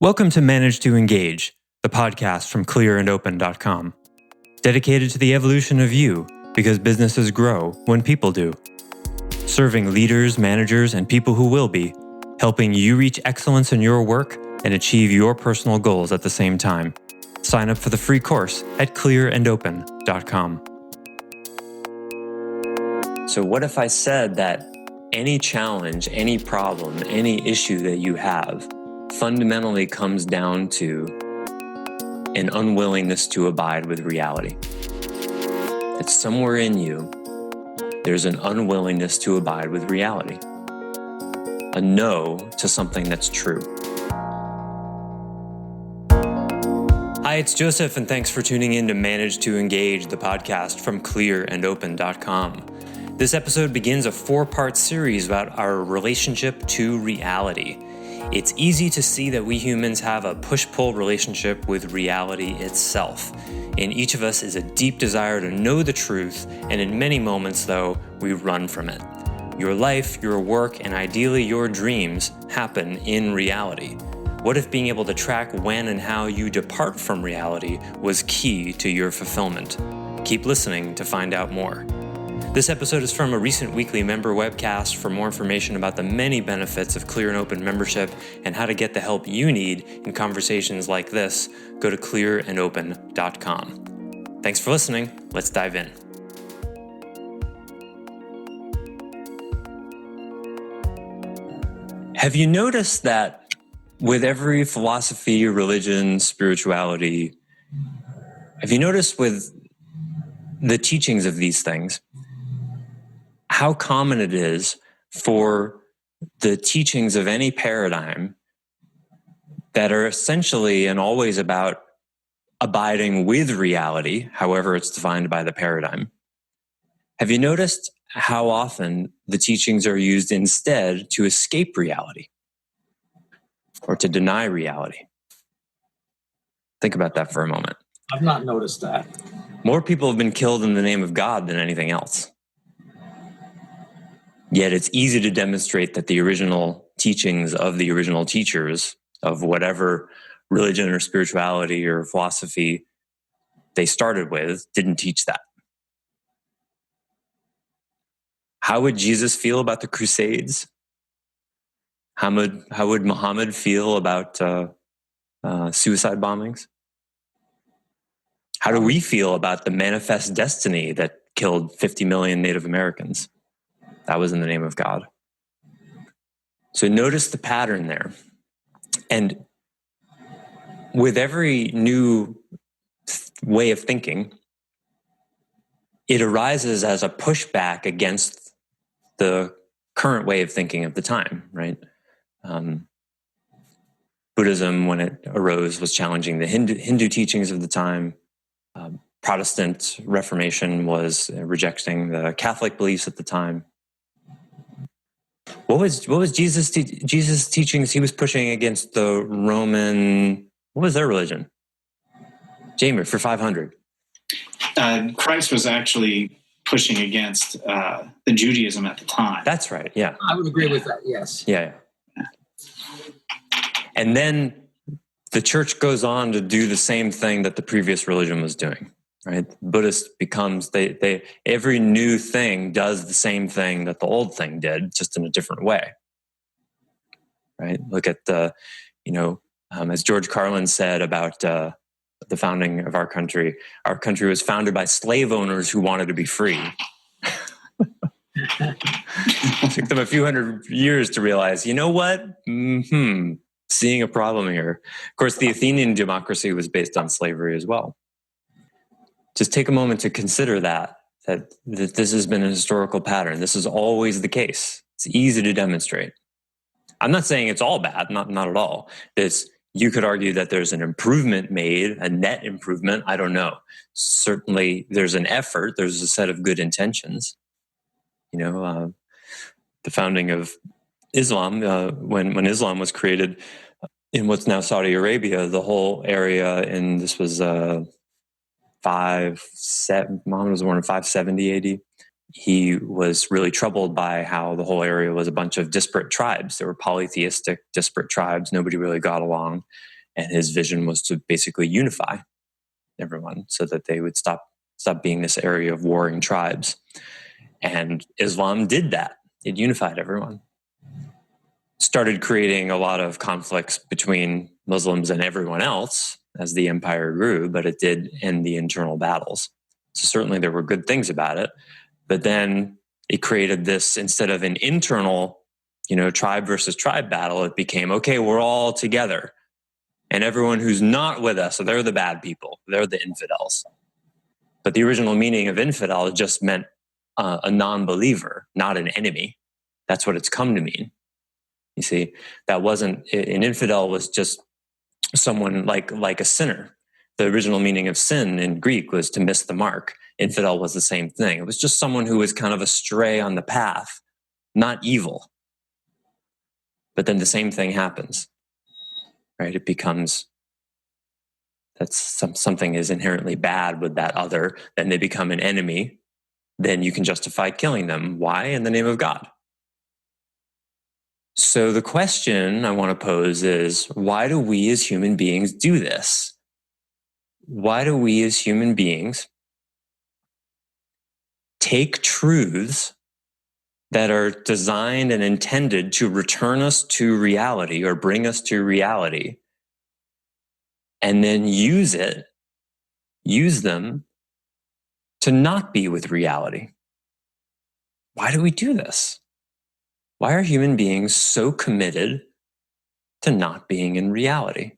Welcome to Manage to Engage, the podcast from clearandopen.com, dedicated to the evolution of you because businesses grow when people do. Serving leaders, managers, and people who will be, helping you reach excellence in your work and achieve your personal goals at the same time. Sign up for the free course at clearandopen.com. So what if I said that any challenge, any problem, any issue that you have fundamentally comes down to an unwillingness to abide with reality? That somewhere in you, there's an unwillingness to abide with reality. A no to something that's true. Hi, it's Joseph, and thanks for tuning in to Manage to Engage, the podcast from clearandopen.com. This episode begins a 4-part series about our relationship to reality. It's easy to see that we humans have a push-pull relationship with reality itself. In each of us is a deep desire to know the truth, and in many moments, though, we run from it. Your life, your work, and ideally your dreams happen in reality. What if being able to track when and how you depart from reality was key to your fulfillment? Keep listening to find out more. This episode is from a recent weekly member webcast. For more information about the many benefits of Clear and Open membership and how to get the help you need in conversations like this, go to clearandopen.com. Thanks for listening. Let's dive in. Have you noticed that with every philosophy, religion, spirituality, have you noticed with the teachings of these things, how common it is for the teachings of any paradigm that are essentially and always about abiding with reality, however it's defined by the paradigm? Have you noticed how often the teachings are used instead to escape reality or to deny reality? Think about that for a moment. I've not noticed that. More people have been killed in the name of God than anything else. Yet it's easy to demonstrate that the original teachings of the original teachers of whatever religion or spirituality or philosophy they started with didn't teach that. How would Jesus feel about the Crusades? How would Muhammad feel about suicide bombings? How do we feel about the manifest destiny that killed 50 million Native Americans? That was in the name of God. So notice the pattern there. And with every new way of thinking, it arises as a pushback against the current way of thinking of the time, right? Buddhism, when it arose, was challenging the Hindu teachings of the time. Protestant Reformation was rejecting the Catholic beliefs at the time. What was Jesus' teachings? He was pushing against the Roman. What was their religion? Jamie, for 500. Christ was actually pushing against the Judaism at the time. That's right. Yeah, I would agree with that. Yes. Yeah. And then the church goes on to do the same thing that the previous religion was doing. Right, Buddhist becomes every new thing does the same thing that the old thing did, just in a different way. Right, look at as George Carlin said about the founding of our country. Our country was founded by slave owners who wanted to be free. It took them a few hundred years to realize, you know what? Seeing a problem here. Of course, the Athenian democracy was based on slavery as well. Just take a moment to consider that this has been a historical pattern. This is always the case. It's easy to demonstrate. I'm not saying it's all bad, not at all. You could argue that there's an improvement made, a net improvement. I don't know. Certainly there's an effort. There's a set of good intentions. The founding of Islam, when Islam was created in what's now Saudi Arabia, the whole area, and this was Muhammad was born in 570 AD. he was really troubled by how the whole area was a bunch of disparate tribes. There were polytheistic, disparate tribes. Nobody really got along. And his vision was to basically unify everyone so that they would stop being this area of warring tribes. And Islam did that. It unified everyone. Started creating a lot of conflicts between Muslims and everyone else as the empire grew, but it did end the internal battles. So certainly there were good things about it. But then it created this, instead of an internal, tribe versus tribe battle, it became, okay, we're all together. And everyone who's not with us, so they're the bad people. They're the infidels. But the original meaning of infidel just meant a non-believer, not an enemy. That's what it's come to mean. You see, that wasn't, an infidel was just someone like a sinner. The original meaning of sin in Greek was to miss the mark. Infidel was the same thing. It was just someone who was kind of astray on the path, not evil. But then the same thing happens, right? It becomes, something is inherently bad with that other, then they become an enemy, then you can justify killing them. Why? In the name of God. So the question I want to pose is, why do we as human beings do this? Why do we as human beings take truths that are designed and intended to return us to reality or bring us to reality, and then use them to not be with reality? Why do we do this? Why are human beings so committed to not being in reality?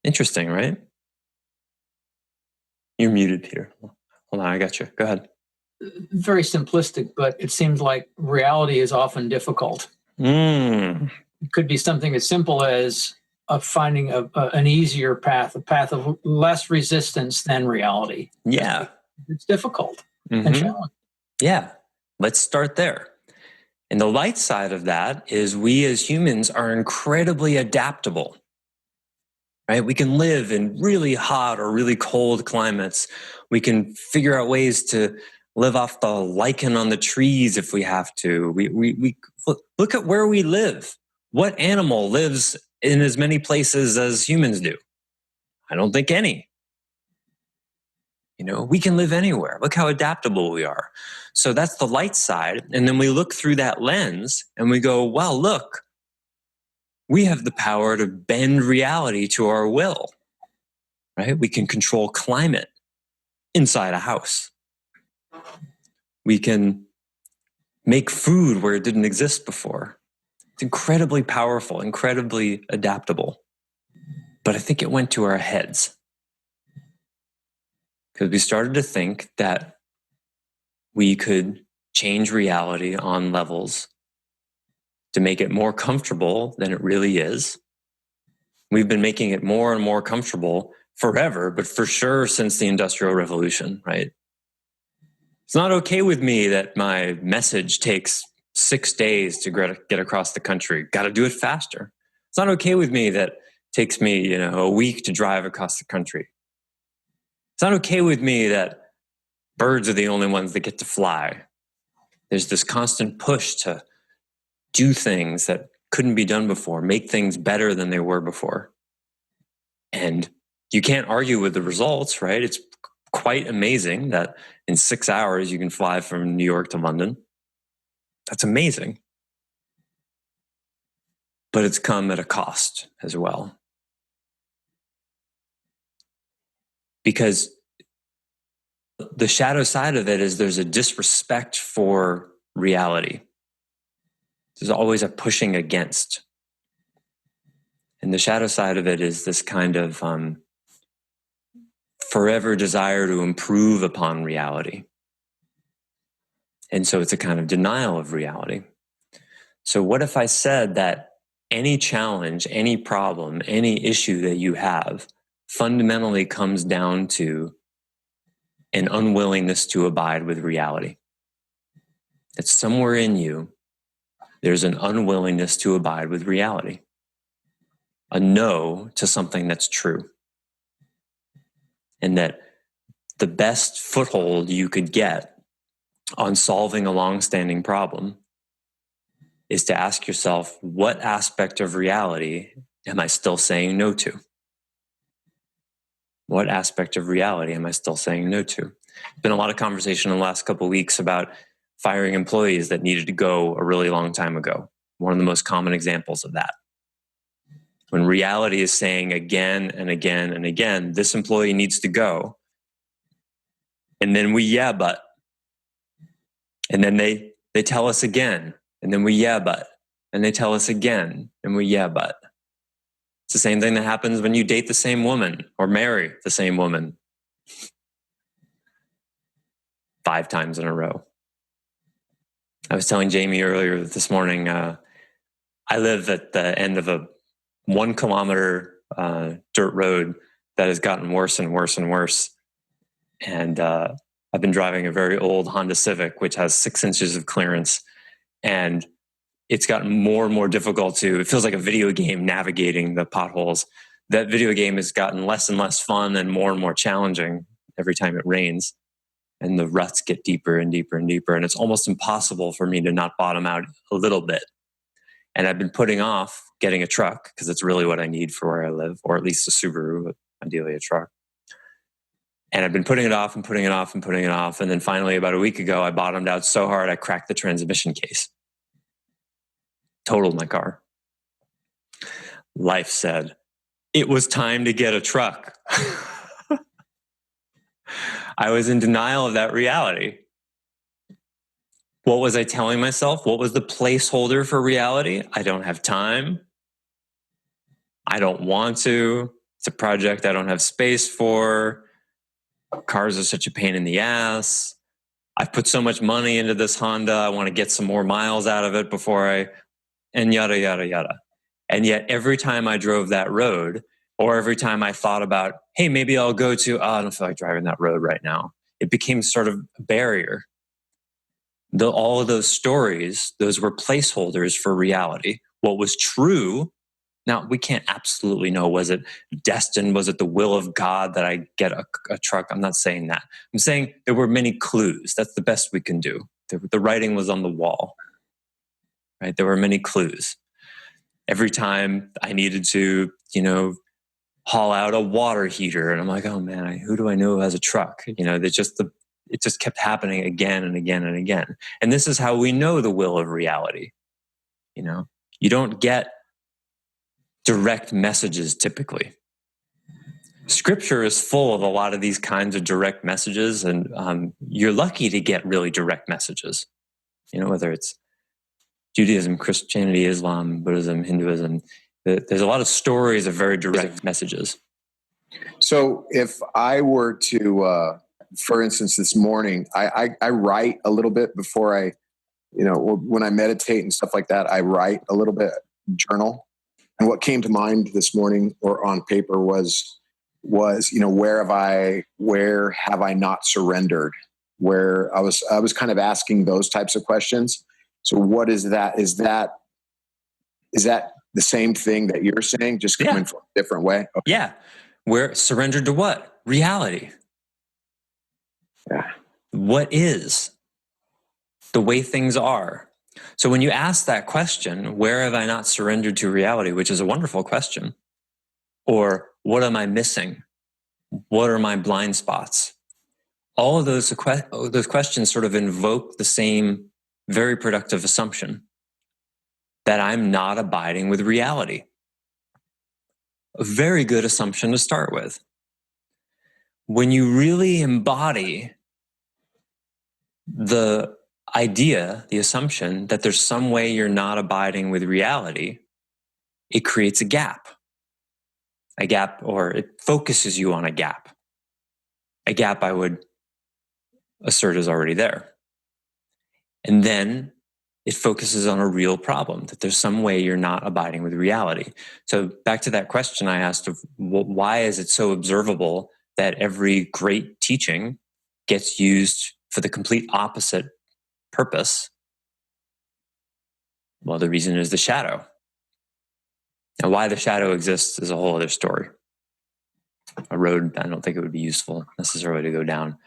Interesting, right? You're muted, Peter. Hold on, I got you. Go ahead. Very simplistic, but it seems like reality is often difficult. It could be something as simple as finding an easier path, a path of less resistance than reality. Yeah. It's difficult and challenging. Yeah. Let's start there. And the light side of that is we as humans are incredibly adaptable, right? We can live in really hot or really cold climates. We can figure out ways to live off the lichen on the trees if we have to. We look at where we live. What animal lives in as many places as humans do? I don't think any. We can live anywhere. Look how adaptable we are. So that's the light side. And then we look through that lens and we go, wow, look, we have the power to bend reality to our will, right? We can control climate inside a house. We can make food where it didn't exist before. It's incredibly powerful, incredibly adaptable. But I think it went to our heads, because we started to think that we could change reality on levels to make it more comfortable than it really is. We've been making it more and more comfortable forever, but for sure since the Industrial Revolution, right? It's not okay with me that my message takes 6 days to get across the country. Got to do it faster. It's not okay with me that it takes me, a week to drive across the country. It's not okay with me that birds are the only ones that get to fly. There's this constant push to do things that couldn't be done before, make things better than they were before. And you can't argue with the results, right? It's quite amazing that in 6 hours you can fly from New York to London. That's amazing. But it's come at a cost as well. Because the shadow side of it is there's a disrespect for reality. There's always a pushing against. And the shadow side of it is this kind of forever desire to improve upon reality. And so it's a kind of denial of reality. So what if I said that any challenge, any problem, any issue that you have fundamentally comes down to an unwillingness to abide with reality? That somewhere in you, there's an unwillingness to abide with reality. A no to something that's true. And that the best foothold you could get on solving a long-standing problem is to ask yourself, what aspect of reality am I still saying no to? What aspect of reality am I still saying no to? There's been a lot of conversation in the last couple of weeks about firing employees that needed to go a really long time ago. One of the most common examples of that. When reality is saying again and again and again, this employee needs to go. And then we, yeah, but. And then they tell us again. And then we, yeah, but. And they tell us again. And we, yeah, but. It's the same thing that happens when you date the same woman or marry the same woman 5 times in a row. I was telling Jamie earlier this morning, I live at the end of a 1 kilometer dirt road that has gotten worse and worse and worse. And I've been driving a very old Honda Civic, which has 6 inches of clearance. And it's gotten more and more difficult it feels like a video game navigating the potholes. That video game has gotten less and less fun and more challenging every time it rains. And the ruts get deeper and deeper and deeper. And it's almost impossible for me to not bottom out a little bit. And I've been putting off getting a truck because it's really what I need for where I live, or at least a Subaru, but ideally a truck. And I've been putting it off and putting it off and putting it off. And then finally, about a week ago, I bottomed out so hard I cracked the transmission case. Totaled my car. Life said, it was time to get a truck. I was in denial of that reality. What was I telling myself? What was the placeholder for reality? I don't have time. I don't want to. It's a project I don't have space for. Cars are such a pain in the ass. I've put so much money into this Honda. I want to get some more miles out of it and yada, yada, yada. And yet every time I drove that road, or every time I thought about, hey, maybe I'll go to, I don't feel like driving that road right now. It became sort of a barrier. All of those stories, those were placeholders for reality. What was true, now we can't absolutely know, was it destined? Was it the will of God that I get a truck? I'm not saying that. I'm saying there were many clues. That's the best we can do. The writing was on the wall, right? There were many clues. Every time I needed to, haul out a water heater, and I'm like, oh man, who do I know who has a truck? It just kept happening again and again and again. And this is how we know the will of reality. You don't get direct messages typically. Scripture is full of a lot of these kinds of direct messages, and you're lucky to get really direct messages. Whether it's Judaism, Christianity, Islam, Buddhism, Hinduism, there's a lot of stories of very direct messages. So if I were to, for instance, this morning, I write a little bit before I, when I meditate and stuff like that, I write a little bit, journal. And what came to mind this morning or on paper was, where have I not surrendered? Where I was kind of asking those types of questions. So what is that? Is that the same thing that you're saying, just coming from a different way? Okay. Yeah. We're surrendered to what? Reality. Yeah. What is the way things are? So when you ask that question, where have I not surrendered to reality, which is a wonderful question, or what am I missing? What are my blind spots? All of those questions sort of invoke the same very productive assumption that I'm not abiding with reality. A very good assumption to start with. When you really embody the idea, the assumption that there's some way you're not abiding with reality, it creates a gap, or it focuses you on a gap. A gap I would assert is already there. And then it focuses on a real problem, that there's some way you're not abiding with reality. So back to that question I asked of why is it so observable that every great teaching gets used for the complete opposite purpose? Well, the reason is the shadow. Now, why the shadow exists is a whole other story. A road, I don't think it would be useful necessarily to go down.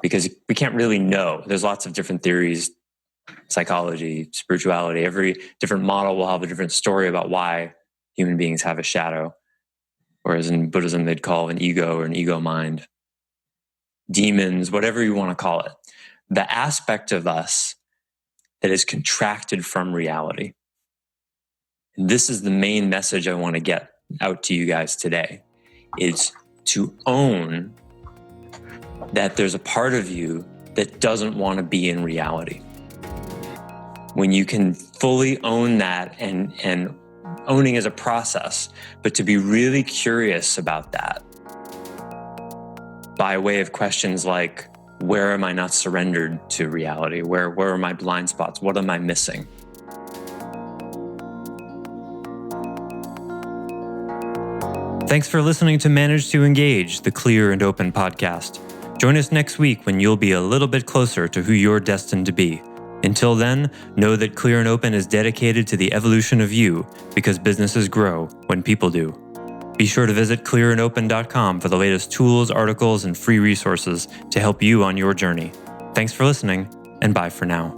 because we can't really know. There's lots of different theories, psychology, spirituality. Every different model will have a different story about why human beings have a shadow, whereas in Buddhism they'd call an ego or an ego mind, demons, whatever you want to call it. The aspect of us that is contracted from reality. And this is the main message I want to get out to you guys today, is to own that there's a part of you that doesn't want to be in reality. When you can fully own that, and owning is a process, but to be really curious about that by way of questions like, where am I not surrendered to reality? Where are my blind spots? What am I missing? Thanks for listening to Manage to Engage, the Clear and Open podcast. Join us next week when you'll be a little bit closer to who you're destined to be. Until then, know that Clear and Open is dedicated to the evolution of you, because businesses grow when people do. Be sure to visit clearandopen.com for the latest tools, articles, and free resources to help you on your journey. Thanks for listening, and bye for now.